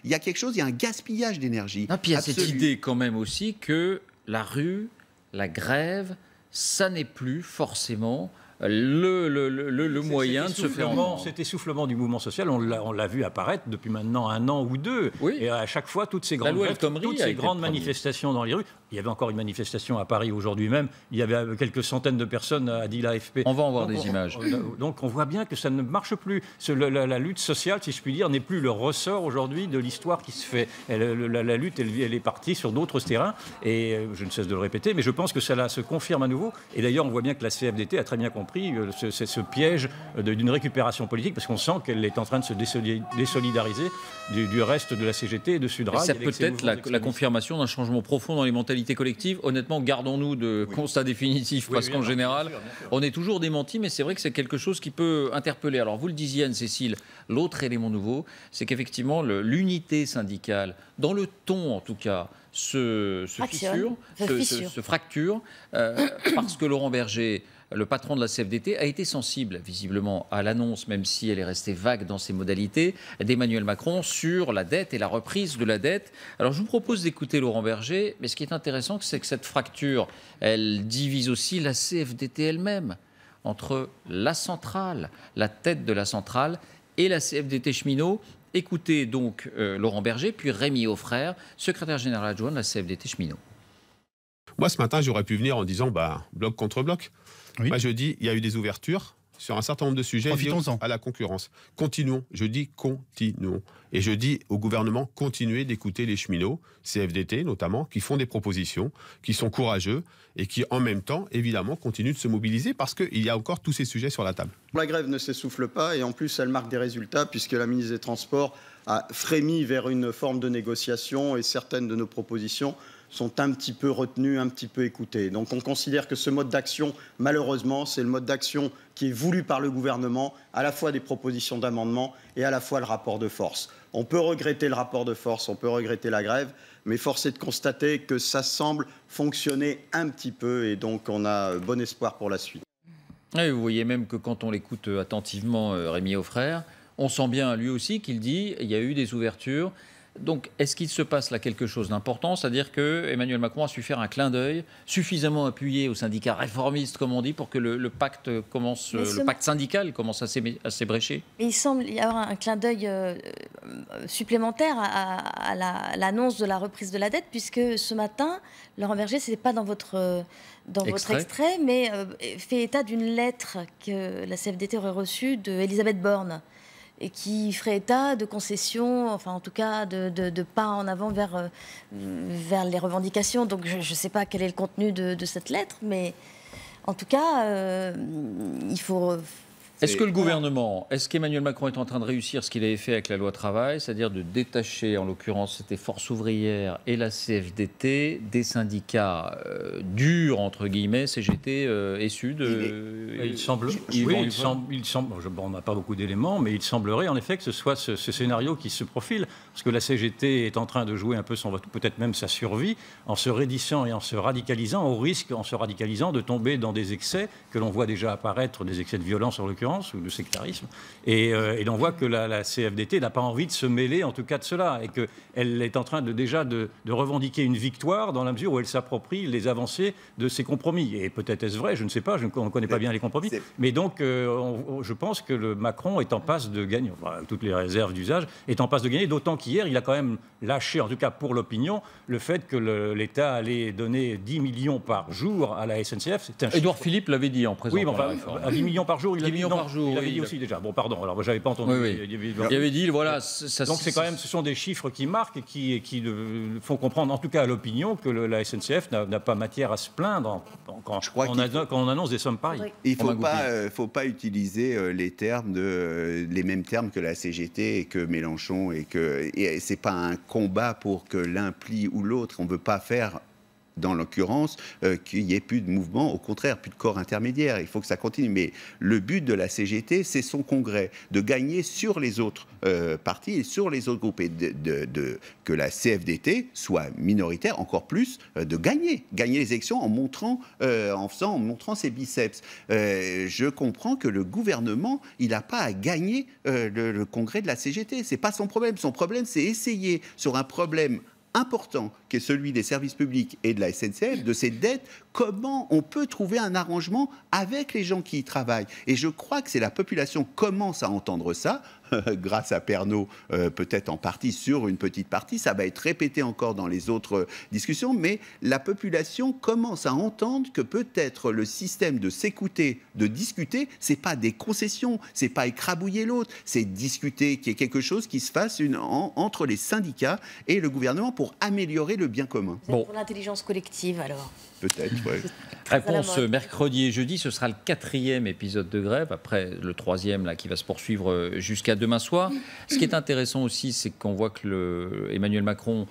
Il y a quelque chose, il y a un gaspillage d'énergie. Puis il y a cette idée quand même aussi que la rue, la grève, ça n'est plus forcément le moyen de se faire entendre. Cet essoufflement du mouvement social, on l'a vu apparaître depuis maintenant 1 an ou 2. Oui. Et à chaque fois, toutes ces grandes manifestations dans les rues. Il y avait encore une manifestation à Paris aujourd'hui même. Il y avait quelques centaines de personnes, a dit l'AFP. On va en voir des images. Donc on voit bien que ça ne marche plus. La lutte sociale, si je puis dire, n'est plus le ressort aujourd'hui de l'histoire qui se fait. La lutte, elle est partie sur d'autres terrains. Et je ne cesse de le répéter, mais je pense que cela se confirme à nouveau. Et d'ailleurs, on voit bien que la CFDT a très bien compris compris ce piège d'une récupération politique, parce qu'on sent qu'elle est en train de se désolidariser du reste de la CGT et de Sudrail. C'est peut-être la confirmation d'un changement profond dans les mentalités collectives. Honnêtement, gardons-nous de constats définitifs, parce qu'en général, on est toujours démenti, mais c'est vrai que c'est quelque chose qui peut interpeller. Alors, vous le disiez, Anne-Cécile, l'autre élément nouveau, c'est qu'effectivement, l'unité syndicale, dans le ton en tout cas, se fracture, parce que Laurent Berger, le patron de la CFDT, a été sensible visiblement à l'annonce, même si elle est restée vague dans ses modalités, d'Emmanuel Macron sur la dette et la reprise de la dette. Alors je vous propose d'écouter Laurent Berger, mais ce qui est intéressant, c'est que cette fracture, elle divise aussi la CFDT elle-même, entre la centrale, la tête de la centrale, et la CFDT cheminot. Écoutez donc Laurent Berger, puis Rémi Aufrère, secrétaire général adjoint de la CFDT cheminot. Moi, ce matin, j'aurais pu venir en disant bloc contre bloc. Oui. Moi, je dis il y a eu des ouvertures sur un certain nombre de sujets liés à la concurrence. Continuons. Je dis continuons. Et je dis au gouvernement, continuez d'écouter les cheminots, CFDT notamment, qui font des propositions, qui sont courageux et qui, en même temps, évidemment, continuent de se mobiliser parce qu'il y a encore tous ces sujets sur la table. La grève ne s'essouffle pas et en plus, elle marque des résultats puisque la ministre des Transports a frémi vers une forme de négociation et certaines de nos propositions sont un petit peu retenues, un petit peu écoutées. Donc on considère que ce mode d'action, malheureusement, c'est le mode d'action qui est voulu par le gouvernement, à la fois des propositions d'amendement et à la fois le rapport de force. On peut regretter le rapport de force, on peut regretter la grève, mais force est de constater que ça semble fonctionner un petit peu et donc on a bon espoir pour la suite. Et vous voyez même que quand on l'écoute attentivement, Rémi Aufrère, on sent bien lui aussi qu'il dit il y a eu des ouvertures. Donc, est-ce qu'il se passe là quelque chose d'important? C'est-à-dire que Emmanuel Macron a su faire un clin d'œil suffisamment appuyé aux syndicats réformistes, comme on dit, pour que le pacte syndical commence à s'ébrécher? Il semble y avoir un clin d'œil supplémentaire à l'annonce de la reprise de la dette, puisque ce matin, Laurent Berger, ce n'est pas dans votre extrait, mais fait état d'une lettre que la CFDT aurait reçue d'Elisabeth Borne, et qui ferait état de concessions, enfin en tout cas de pas en avant vers les revendications. Donc je ne sais pas quel est le contenu de cette lettre, mais en tout cas, il faut... Est-ce que le gouvernement, est-ce qu'Emmanuel Macron est en train de réussir ce qu'il avait fait avec la loi travail, c'est-à-dire de détacher, en l'occurrence, c'était Force ouvrière et la CFDT, des syndicats durs, entre guillemets, CGT et Sud il semble, on n'a pas beaucoup d'éléments, mais il semblerait en effet que ce soit ce scénario qui se profile, parce que la CGT est en train de jouer un peu peut-être même sa survie, en se raidissant et en se radicalisant, au risque, en se radicalisant, de tomber dans des excès que l'on voit déjà apparaître, des excès de violence en l'occurrence, ou de sectarisme, et l'on voit que la CFDT n'a pas envie de se mêler en tout cas de cela, et qu'elle est en train de revendiquer une victoire dans la mesure où elle s'approprie les avancées de ces compromis. Et peut-être est-ce vrai, je ne sais pas, on ne connaît pas bien les compromis, mais donc je pense que le Macron est en passe de gagner, enfin, toutes les réserves d'usage, est en passe de gagner, d'autant qu'hier il a quand même lâché, en tout cas pour l'opinion, le fait que l'État allait donner 10 millions par jour à la SNCF. Édouard Philippe l'avait dit en présentant la réforme. À 10 millions par jour, il a dit non. Il avait dit aussi déjà. Bon, pardon. Alors, j'avais pas entendu. Il avait dit, voilà. Donc, c'est quand même, ce sont des chiffres qui marquent et qui font comprendre, en tout cas à l'opinion, que la SNCF n'a pas matière à se plaindre quand on annonce des sommes pareilles. Il ne faut pas utiliser les mêmes termes que la CGT et que Mélenchon et c'est pas un combat pour que l'un plie ou l'autre. On ne veut pas faire, dans l'occurrence, qu'il n'y ait plus de mouvement, au contraire, plus de corps intermédiaire. Il faut que ça continue. Mais le but de la CGT, c'est son congrès, de gagner sur les autres partis et sur les autres groupes, et que la CFDT soit minoritaire, encore plus, de gagner les élections en montrant ses biceps. Je comprends que le gouvernement, il n'a pas à gagner le congrès de la CGT. C'est pas son problème. Son problème, c'est essayer, sur un problème important, qui est celui des services publics et de la SNCF, de ces dettes, comment on peut trouver un arrangement avec les gens qui y travaillent. Et je crois que c'est la population commence à entendre ça. grâce à Pernaut, peut-être en partie, sur une petite partie. Ça va être répété encore dans les autres discussions, mais la population commence à entendre que peut-être le système de s'écouter, de discuter, c'est pas des concessions, c'est pas écrabouiller l'autre, c'est discuter, qu'il y ait quelque chose qui se fasse entre les syndicats et le gouvernement pour améliorer le bien commun. Bon. Pour l'intelligence collective, alors. Peut-être, oui. Réponse mercredi et jeudi, ce sera le 4e épisode de grève, après le 3e là, qui va se poursuivre jusqu'à demain soir. Ce qui est intéressant aussi, c'est qu'on voit que Emmanuel Macron,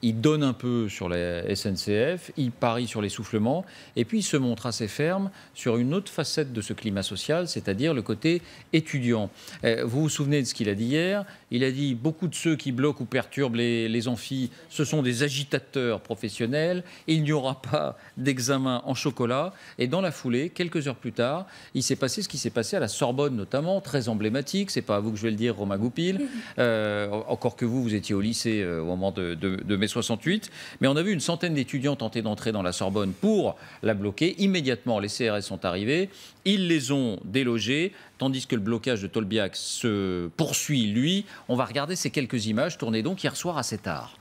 il donne un peu sur la SNCF, il parie sur l'essoufflement, et puis il se montre assez ferme sur une autre facette de ce climat social, c'est-à-dire le côté étudiant. Vous vous souvenez de ce qu'il a dit hier? Il a dit beaucoup de ceux qui bloquent ou perturbent les amphis, ce sont des agitateurs professionnels, il n'y aura pas d'examen en chocolat. Et dans la foulée, quelques heures plus tard, il s'est passé ce qui s'est passé à la Sorbonne notamment, très emblématique, c'est pas à vous que je vais le dire, Romain Goupil, encore que vous étiez au lycée au moment de mai 68, mais on a vu une centaine d'étudiants tenter d'entrer dans la Sorbonne pour la bloquer. Immédiatement, les CRS sont arrivés, ils les ont délogés, tandis que le blocage de Tolbiac se poursuit, lui. On va regarder ces quelques images tournées donc hier soir assez tard.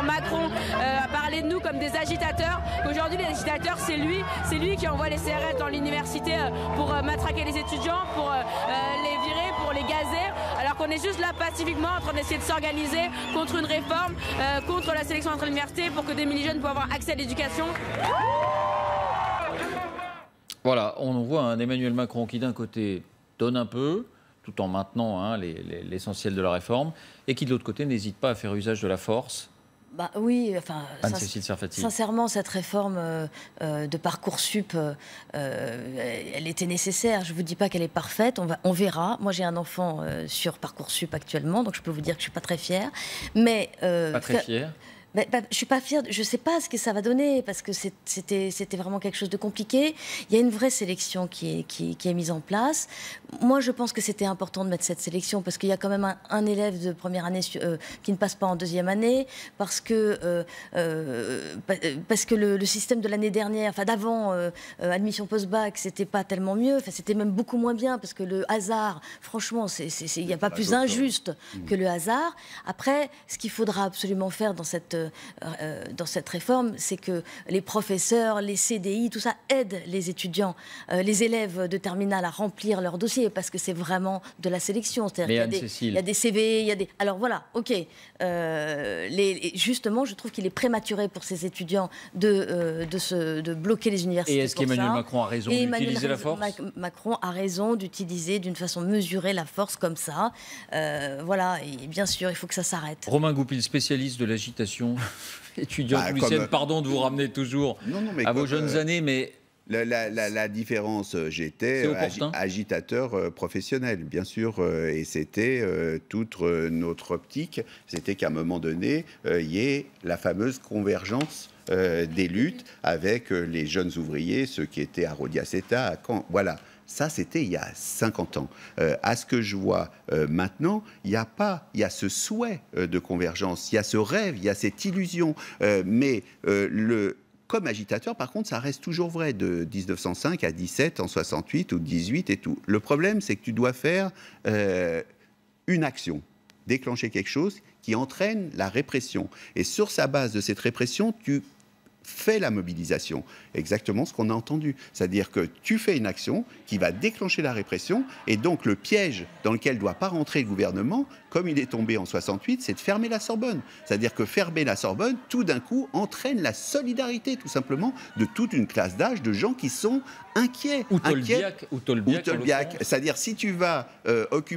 Macron a parlé de nous comme des agitateurs. Aujourd'hui, les agitateurs, c'est lui qui envoie les CRS dans l'université pour matraquer les étudiants, pour les virer, pour les gazer, alors qu'on est juste là pacifiquement en train d'essayer de s'organiser contre une réforme, contre la sélection entre l'université, pour que des milliers de jeunes puissent avoir accès à l'éducation. Voilà, on voit un Emmanuel Macron qui d'un côté donne un peu, tout en maintenant l'essentiel de la réforme, et qui de l'autre côté n'hésite pas à faire usage de la force. Bah oui, enfin, Anne-Cécile Serfati. Sincèrement, cette réforme de Parcoursup, elle était nécessaire. Je ne vous dis pas qu'elle est parfaite, on verra. Moi, j'ai un enfant sur Parcoursup actuellement, donc je peux vous dire que je ne suis pas très fière. Mais, pas très fière. Je ne suis pas fière, je ne sais pas ce que ça va donner, parce que c'était vraiment quelque chose de compliqué. Il y a une vraie sélection qui est mise en place. Moi, je pense que c'était important de mettre cette sélection, parce qu'il y a quand même un élève de première année qui ne passe pas en deuxième année, parce que le système de l'année dernière, enfin d'avant, admission post-bac, c'était pas tellement mieux, enfin, c'était même beaucoup moins bien, parce que le hasard, franchement, il n'y a pas plus injuste que le hasard. Après, ce qu'il faudra absolument faire dans cette réforme, c'est que les professeurs, les CDI, tout ça aide les étudiants, les élèves de terminale à remplir leur dossier, parce que c'est vraiment de la sélection. C'est-à-dire qu'il y a des CV, il y a des... Alors voilà, ok. Justement, je trouve qu'il est prématuré pour ces étudiants de bloquer les universités. Et est-ce qu'Emmanuel Macron a raison d'utiliser la force ? Macron a raison d'utiliser d'une façon mesurée la force comme ça. Voilà, et bien sûr, il faut que ça s'arrête. Romain Goupil, spécialiste de l'agitation étudiante toulousaine, pardon de vous ramener toujours à vos jeunes années, mais... La différence, j'étais agitateur professionnel, bien sûr, et c'était toute notre optique, c'était qu'à un moment donné, il y ait la fameuse convergence des luttes avec les jeunes ouvriers, ceux qui étaient à Rodiaceta, à Caen, voilà. Ça, c'était il y a 50 ans. À ce que je vois maintenant, il y a ce souhait de convergence, il y a ce rêve, il y a cette illusion. Mais comme agitateur, par contre, ça reste toujours vrai de 1905 à 17, en 68 ou 18 et tout. Le problème, c'est que tu dois faire une action, déclencher quelque chose qui entraîne la répression. Et sur sa base de cette répression, tu fait la mobilisation. Exactement ce qu'on a entendu. C'est-à-dire que tu fais une action qui va déclencher la répression, et donc le piège dans lequel ne doit pas rentrer le gouvernement, comme il est tombé en 68, c'est de fermer la Sorbonne. C'est-à-dire que fermer la Sorbonne, tout d'un coup, entraîne la solidarité, tout simplement, de toute une classe d'âge de gens qui sont inquiets. Ou Tolbiac. C'est-à-dire, si tu vas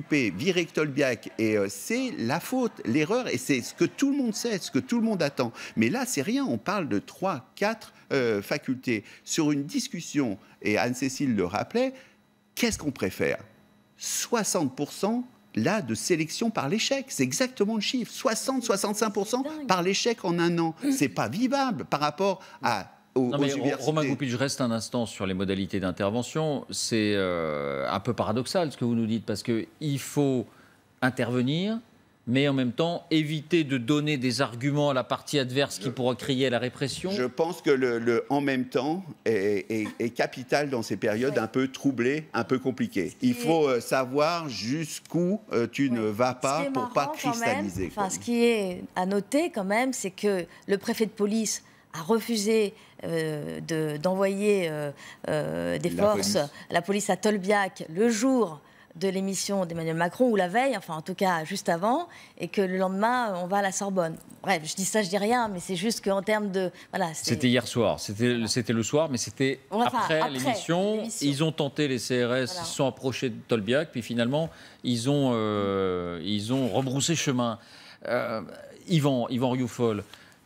virer Tolbiac, et c'est la faute, l'erreur, et c'est ce que tout le monde sait, ce que tout le monde attend. Mais là, c'est rien, on parle de 3, 4 facultés. Sur une discussion, et Anne-Cécile le rappelait, qu'est-ce qu'on préfère ? 60% là de sélection par l'échec, c'est exactement le chiffre. 60-65% par l'échec en un an. C'est pas vivable par rapport aux universités. Romain Goupil, je reste un instant sur les modalités d'intervention. C'est un peu paradoxal ce que vous nous dites, parce qu'il faut intervenir, mais en même temps éviter de donner des arguments à la partie adverse qui pourra crier à la répression. Je pense que le en même temps est capital dans ces périodes un peu troublées, un peu compliquées. Il faut savoir jusqu'où tu ne vas pas pour pas cristalliser. Ce qui est à noter quand même, c'est que le préfet de police a refusé d'envoyer la police à Tolbiac le jour de l'émission d'Emmanuel Macron, ou la veille, enfin en tout cas juste avant, et que le lendemain on va à la Sorbonne. Bref, je dis ça, je dis rien, mais c'est juste qu'en termes de... Voilà, c'était hier soir, c'était le soir, mais c'était après l'émission. Ils ont tenté, les CRS, ils se sont approchés de Tolbiac, puis finalement ils ont rebroussé chemin. Yvan Rioufol,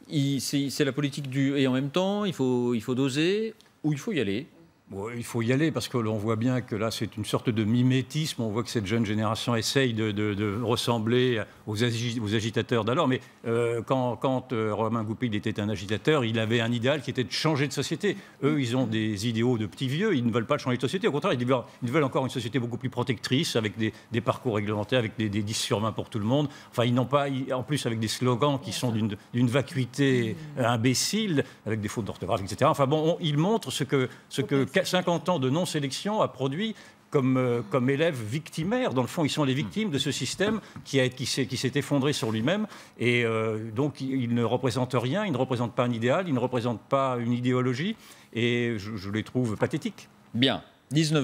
c'est la politique du... Et en même temps, il faut doser, ou il faut y aller. Bon, il faut y aller parce que l'on voit bien que là c'est une sorte de mimétisme. On voit que cette jeune génération essaye de ressembler aux agitateurs d'alors. Mais quand Romain Goupil était un agitateur, il avait un idéal qui était de changer de société. Eux, ils ont des idéaux de petits vieux. Ils ne veulent pas changer de société. Au contraire, ils veulent encore une société beaucoup plus protectrice, avec des parcours réglementaires, avec des 10 sur 20 pour tout le monde. Enfin, ils n'ont pas, en plus, avec des slogans qui sont d'une vacuité imbécile, avec des fautes d'orthographe, etc. Enfin bon, ils montrent ce que 50 ans de non-sélection a produit comme élèves victimaires. Dans le fond, ils sont les victimes de ce système qui s'est effondré sur lui-même. Et donc, ils ne représentent rien, ils ne représentent pas un idéal, ils ne représentent pas une idéologie. Et je les trouve pathétiques. Bien. 19